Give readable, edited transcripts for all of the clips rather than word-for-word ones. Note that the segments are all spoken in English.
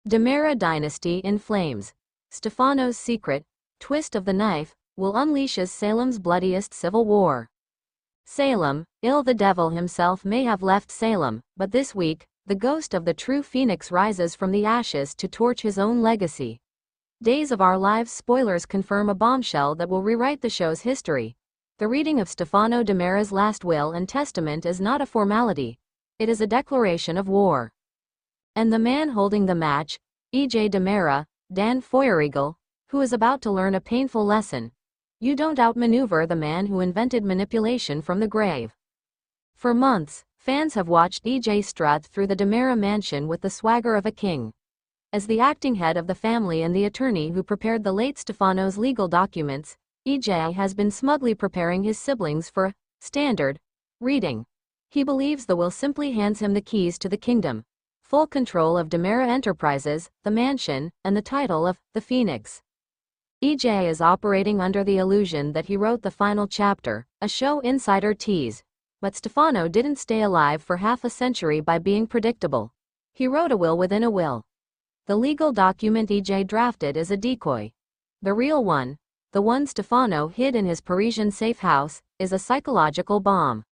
DiMera dynasty in flames. Stefano's secret twist of the knife will unleash Salem's bloodiest civil war. Salem, the devil himself may have left Salem, but this week, the ghost of the true phoenix rises from the ashes to torch his own legacy. Days of Our Lives spoilers confirm a bombshell that will rewrite the show's history. The reading of Stefano DiMera's last will and testament is not a formality. It is a declaration of war. And the man holding the match, E.J. DiMera, Dan Feuerriegel, who is about to learn a painful lesson. You don't outmaneuver the man who invented manipulation from the grave. For months, fans have watched E.J. strut through the DiMera mansion with the swagger of a king. As the acting head of the family and the attorney who prepared the late Stefano's legal documents, E.J. has been smugly preparing his siblings for a standard reading. He believes the will simply hands him the keys to the kingdom, full control of DiMera Enterprises, the mansion, and the title of the Phoenix. E.J. is operating under the illusion that he wrote the final chapter, a show insider tease. But Stefano didn't stay alive for half a century by being predictable. He wrote a will within a will. The legal document E.J. drafted is a decoy. The real one, the one Stefano hid in his Parisian safe house, is a psychological bomb.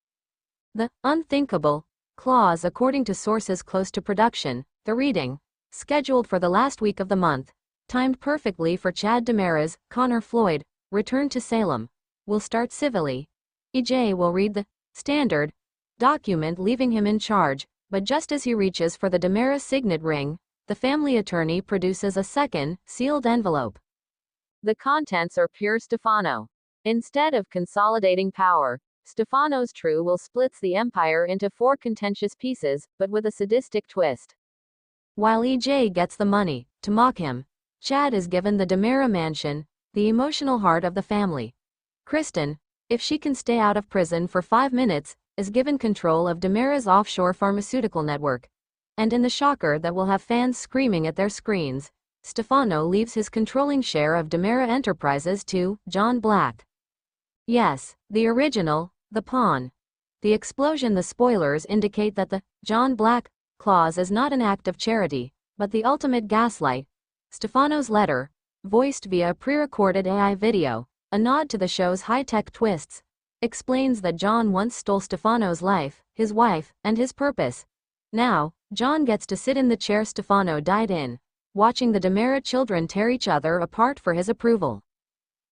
The unthinkable clause, according to sources close to production, the reading, scheduled for the last week of the month, timed perfectly for Chad DiMera's Connor Floyd return to Salem, will start civilly. E.J. will read the standard document, leaving him in charge, but just as he reaches for the DiMera signet ring, the family attorney produces a second, sealed envelope. The contents are pure Stefano. Instead of consolidating power, Stefano's true will splits the empire into 4 contentious pieces, but with a sadistic twist. While E.J. gets the money to mock him, Chad is given the DiMera mansion, the emotional heart of the family. Kristen, if she can stay out of prison for 5 minutes, is given control of DiMera's offshore pharmaceutical network. And in the shocker that will have fans screaming at their screens, Stefano leaves his controlling share of DiMera Enterprises to John Black. Yes, the original, the pawn. The explosion. The spoilers indicate that the John Black clause is not an act of charity, but the ultimate gaslight. Stefano's letter, voiced via a pre-recorded AI video, a nod to the show's high-tech twists, explains that John once stole Stefano's life, his wife, and his purpose. Now, John gets to sit in the chair Stefano died in, watching the DiMera children tear each other apart for his approval.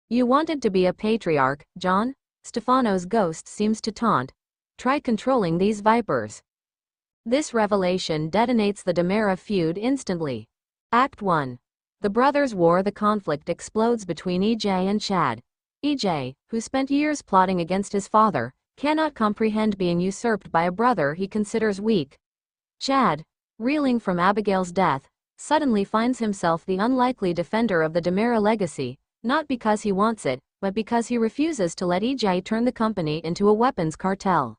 You wanted to be a patriarch, John? Stefano's ghost seems to taunt. Try controlling these vipers. This revelation detonates the DiMera feud instantly. Act 1. The brothers' war. The conflict explodes between E.J. and Chad. E.J., who spent years plotting against his father, cannot comprehend being usurped by a brother he considers weak. Chad, reeling from Abigail's death, suddenly finds himself the unlikely defender of the DiMera legacy, not because he wants it, but because he refuses to let E.J. turn the company into a weapons cartel.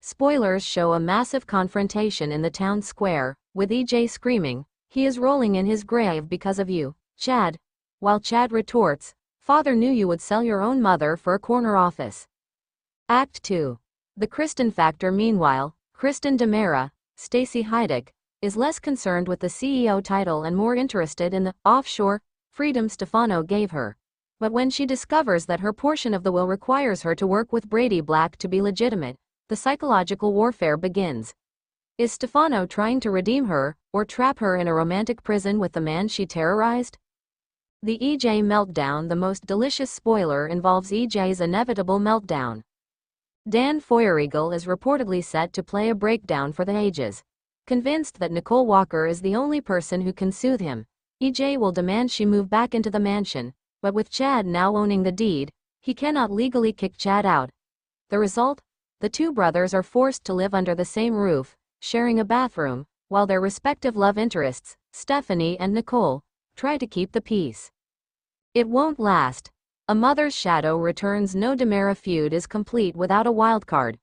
Spoilers show a massive confrontation in the town square, with E.J. screaming, "He is rolling in his grave because of you, Chad." While Chad retorts, "Father knew you would sell your own mother for a corner office." Act 2. The Kristen factor. Meanwhile, Kristen DiMera, Stacy Heidick, is less concerned with the CEO title and more interested in the offshore freedom Stefano gave her. But when she discovers that her portion of the will requires her to work with Brady Black to be legitimate, the psychological warfare begins. Is Stefano trying to redeem her, or trap her in a romantic prison with the man she terrorized? The E.J. meltdown. The most delicious spoiler involves E.J.'s inevitable meltdown. Dan Feuerriegel is reportedly set to play a breakdown for the ages. Convinced that Nicole Walker is the only person who can soothe him, E.J. will demand she move back into the mansion, but with Chad now owning the deed, he cannot legally kick Chad out. The result? The two brothers are forced to live under the same roof, sharing a bathroom, while their respective love interests, Stephanie and Nicole, try to keep the peace. It won't last. A mother's shadow returns. No DiMera feud is complete without a wildcard.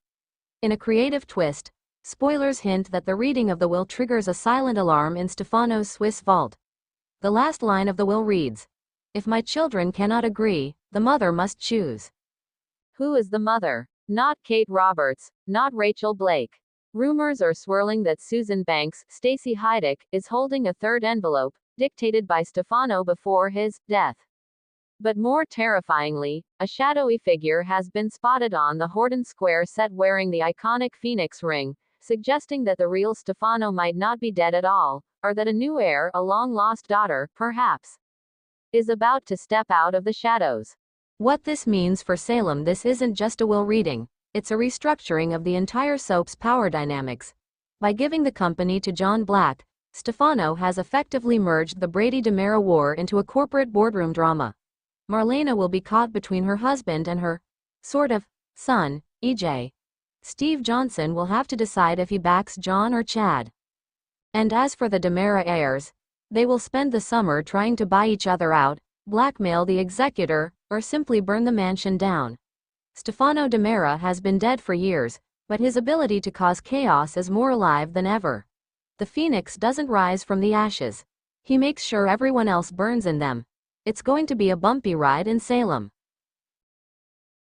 In a creative twist, spoilers hint that the reading of the will triggers a silent alarm in Stefano's Swiss vault. The last line of the will reads, "If my children cannot agree, the mother must choose." Who is the mother? Not Kate Roberts, not Rachel Blake. Rumors are swirling that Susan Banks, Stacy Heidick, is holding a third envelope, dictated by Stefano before his death. But more terrifyingly, a shadowy figure has been spotted on the Horton Square set wearing the iconic Phoenix ring, suggesting that the real Stefano might not be dead at all, or that a new heir, a long-lost daughter, perhaps, is about to step out of the shadows. What this means for Salem: this isn't just a will reading, it's a restructuring of the entire soap's power dynamics. By giving the company to John Black, Stefano has effectively merged the Brady-DiMera war into a corporate boardroom drama. Marlena will be caught between her husband and her son, EJ. Steve Johnson will have to decide if he backs John or Chad. And as for the DiMera heirs, they will spend the summer trying to buy each other out, blackmail the executor, or simply burn the mansion down. Stefano DiMera has been dead for years, but his ability to cause chaos is more alive than ever. The phoenix doesn't rise from the ashes. He makes sure everyone else burns in them. It's going to be a bumpy ride in Salem.